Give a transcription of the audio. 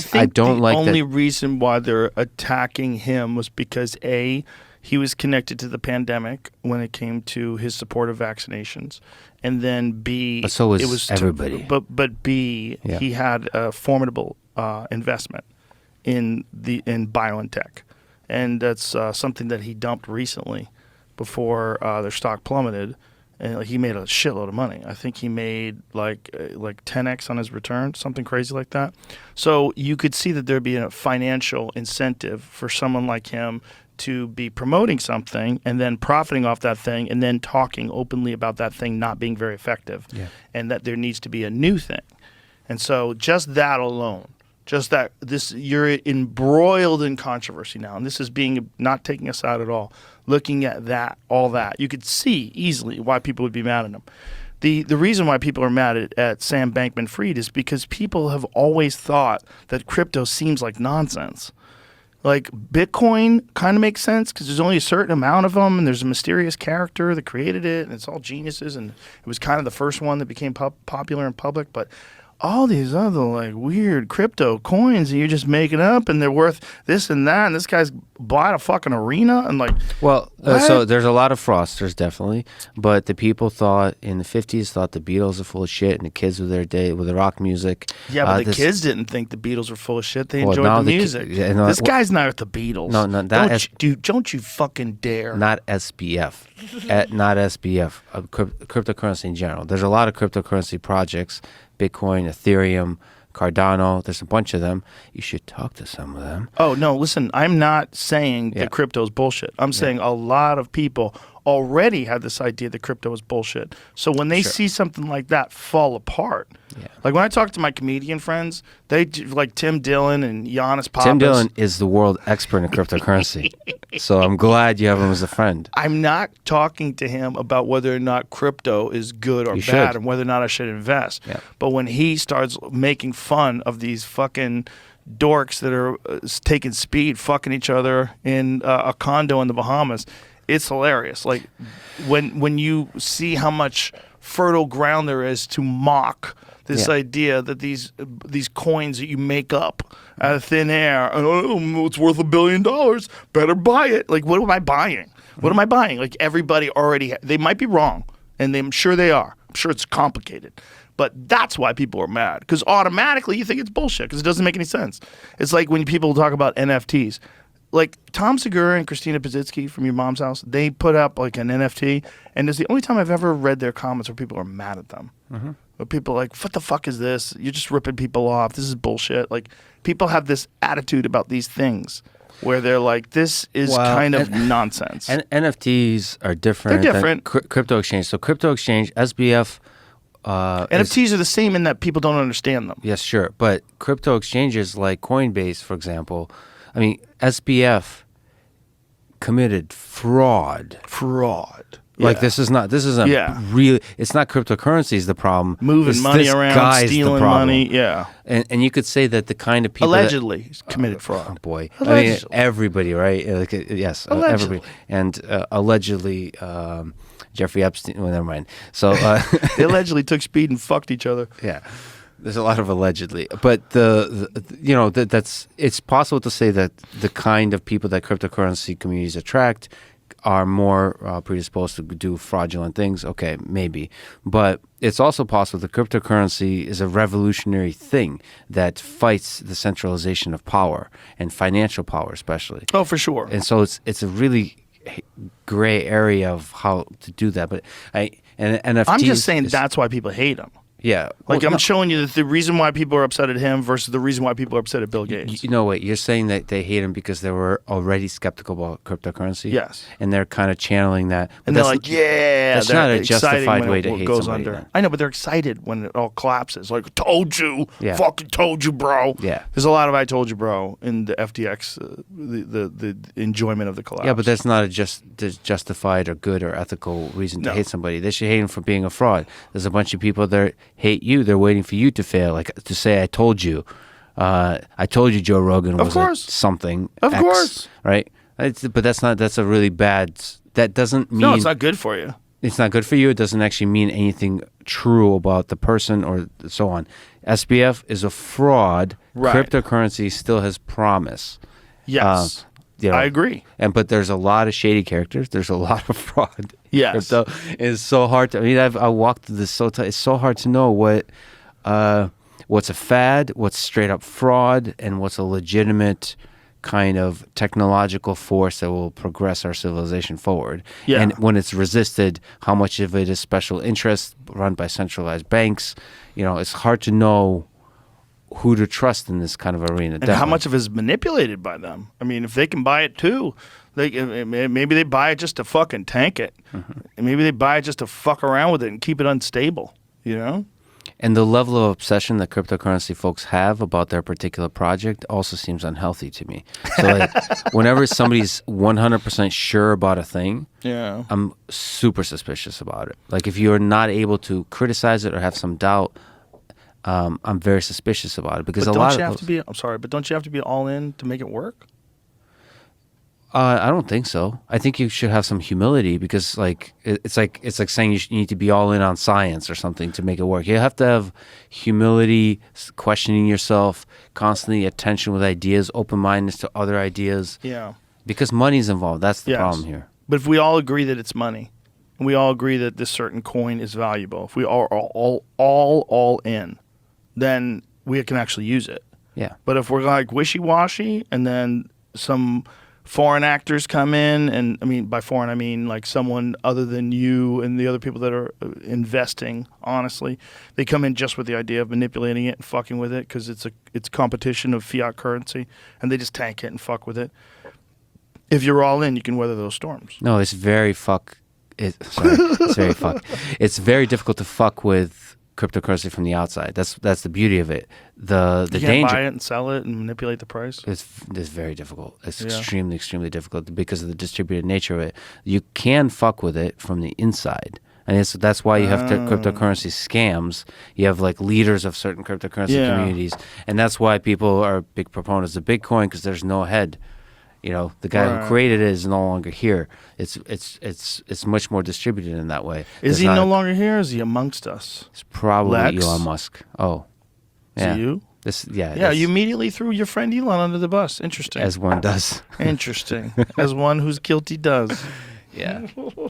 think the only that. reason why they're attacking him was because A, he was connected to the pandemic when it came to his support of vaccinations, and then B, But so was everybody. But B, he had a formidable investment in BioNTech, and that's something that he dumped recently before their stock plummeted. And he made a shitload of money. I think he made like 10x on his return, something crazy like that. So you could see that there'd be a financial incentive for someone like him to be promoting something and then profiting off that thing and then talking openly about that thing not being very effective, and that there needs to be a new thing. And so just that alone, just that you're embroiled in controversy now, and this is not taking us out at all. Looking at all that, you could see easily why people would be mad at him. The reason why people are mad at Sam Bankman-Fried is because people have always thought that crypto seems like nonsense. Like Bitcoin kind of makes sense because there's only a certain amount of them, and there's a mysterious character that created it, and it's all geniuses, and it was kind of the first one that became popular in public. But all these other like weird crypto coins that you're just making up, and they're worth this and that, and this guy's bought a fucking arena, and like, so there's a lot of fraudsters, definitely, but the people in the 50s thought the Beatles are full of shit, and the kids with their rock music. Yeah, but the kids didn't think the Beatles were full of shit. They enjoyed the music. This guy's not with the Beatles. No, don't you fucking dare. Not SBF, not SBF. Cryptocurrency in general. There's a lot of cryptocurrency projects. Bitcoin, Ethereum, Cardano, there's a bunch of them. You should talk to some of them. Oh, no, listen, I'm not saying that crypto is bullshit. I'm saying a lot of people already had this idea that crypto is bullshit. So when they see something like that fall apart, like when I talk to my comedian friends, they like Tim Dillon and Giannis Papas. Tim Dillon is the world expert in cryptocurrency. So I'm glad you have him as a friend. I'm not talking to him about whether or not crypto is good or bad and whether or not I should invest. Yeah. But when he starts making fun of these fucking dorks that are taking speed, fucking each other in a condo in the Bahamas, it's hilarious. Like when you see how much fertile ground there is to mock this idea that these coins that you make up out of thin air, it's worth $1 billion, better buy it. Like, what am I buying? What am I buying? Like, everybody already, they might be wrong, and I'm sure they are. I'm sure it's complicated. But that's why people are mad, because automatically you think it's bullshit, because it doesn't make any sense. It's like when people talk about NFTs. Like Tom Segura and Christina Pazitsky from Your Mom's House, they put up like an NFT, and it's the only time I've ever read their comments where people are mad at them. Mm-hmm. Where people are like, what the fuck is this? You're just ripping people off. This is bullshit. Like, people have this attitude about these things where they're like, this is kind of nonsense. And NFTs are different. They're different. Crypto exchange. So crypto exchange, SBF. NFTs are the same in that people don't understand them. Yes, sure. But crypto exchanges like Coinbase, for example, I mean, SBF committed fraud. Like this isn't really. It's not cryptocurrency is the problem. Moving money around, stealing money. Yeah. And you could say that the kind of people allegedly committed fraud. Oh boy, allegedly. I mean everybody, right? Like yes, everybody, and allegedly Jeffrey Epstein. Well, never mind. So they allegedly took speed and fucked each other. Yeah. There's a lot of allegedly, but that's it's possible to say that the kind of people that cryptocurrency communities attract are more predisposed to do fraudulent things. Okay, maybe, but it's also possible that cryptocurrency is a revolutionary thing that fights the centralization of power and financial power, especially. Oh, for sure. And so it's a really gray area of how to do that. But NFTs. I'm just saying that's why people hate them. Yeah. Like, I'm showing you that the reason why people are upset at him versus the reason why people are upset at Bill Gates. You know what? You're saying that they hate him because they were already skeptical about cryptocurrency? Yes. And they're kind of channeling that. And they're like, that's not a justified way to hate somebody. I know, but they're excited when it all collapses. Like, told you. Yeah. Fucking told you, bro. Yeah. There's a lot of I told you, bro, in the FTX, the enjoyment of the collapse. Yeah, but that's not a justified or good or ethical reason to hate somebody. They should hate him for being a fraud. There's a bunch of people that hate you. They're waiting for you to fail, like to say, I told you Joe Rogan was something. Of course. Right? But that's a really bad, that doesn't mean. No, it's not good for you. it's not good for you. It doesn't actually mean anything true about the person or so on. SBF is a fraud. Right. Cryptocurrency still has promise. Yes. I agree. But there's a lot of shady characters. There's a lot of fraud. Yes. Crypto is so hard to. I mean, I walked through this it's so hard to know what's a fad, what's straight up fraud, and what's a legitimate kind of technological force that will progress our civilization forward. Yeah. And when it's resisted, how much of it is special interest run by centralized banks? It's hard to know who to trust in this kind of arena. And how much of it is manipulated by them? I mean, if they can buy it too, maybe they buy it just to fucking tank it. Mm-hmm. And maybe they buy it just to fuck around with it and keep it unstable, And the level of obsession that cryptocurrency folks have about their particular project also seems unhealthy to me. So whenever somebody's 100% sure about a thing, I'm super suspicious about it. Like if you're not able to criticize it or have some doubt, I'm very suspicious about it because I'm sorry, but don't you have to be all in to make it work? I don't think so. I think you should have some humility because, it's like saying you need to be all in on science or something to make it work. You have to have humility, questioning yourself, constantly attention with ideas, open-mindedness to other ideas. Yeah. Because money's involved. That's the problem here. But if we all agree that it's money, and we all agree that this certain coin is valuable, if we are all in, then we can actually use it. Yeah. But if we're like wishy-washy, and then some foreign actors come in, and I mean by foreign I mean like someone other than you and the other people that are investing, honestly, they come in just with the idea of manipulating it and fucking with it because it's competition of fiat currency, and they just tank it and fuck with it. If you're all in, you can weather those storms. No, it's very it's very fuck. It's very difficult to fuck with cryptocurrency from the outside. That's the beauty of it. The you danger. Can't buy it and sell it and manipulate the price. It's very difficult. It's extremely difficult because of the distributed nature of it. You can fuck with it from the inside, and that's why you have cryptocurrency scams. You have like leaders of certain cryptocurrency communities, and that's why people are big proponents of Bitcoin because there's no head. The guy who created it is no longer here. It's much more distributed in that way. Is he no longer here? Or is he amongst us? It's probably Lex? Elon Musk. Oh, yeah. Is it you? Yeah. You immediately threw your friend Elon under the bus. Interesting. As one does. Interesting. As one who's guilty does. Yeah.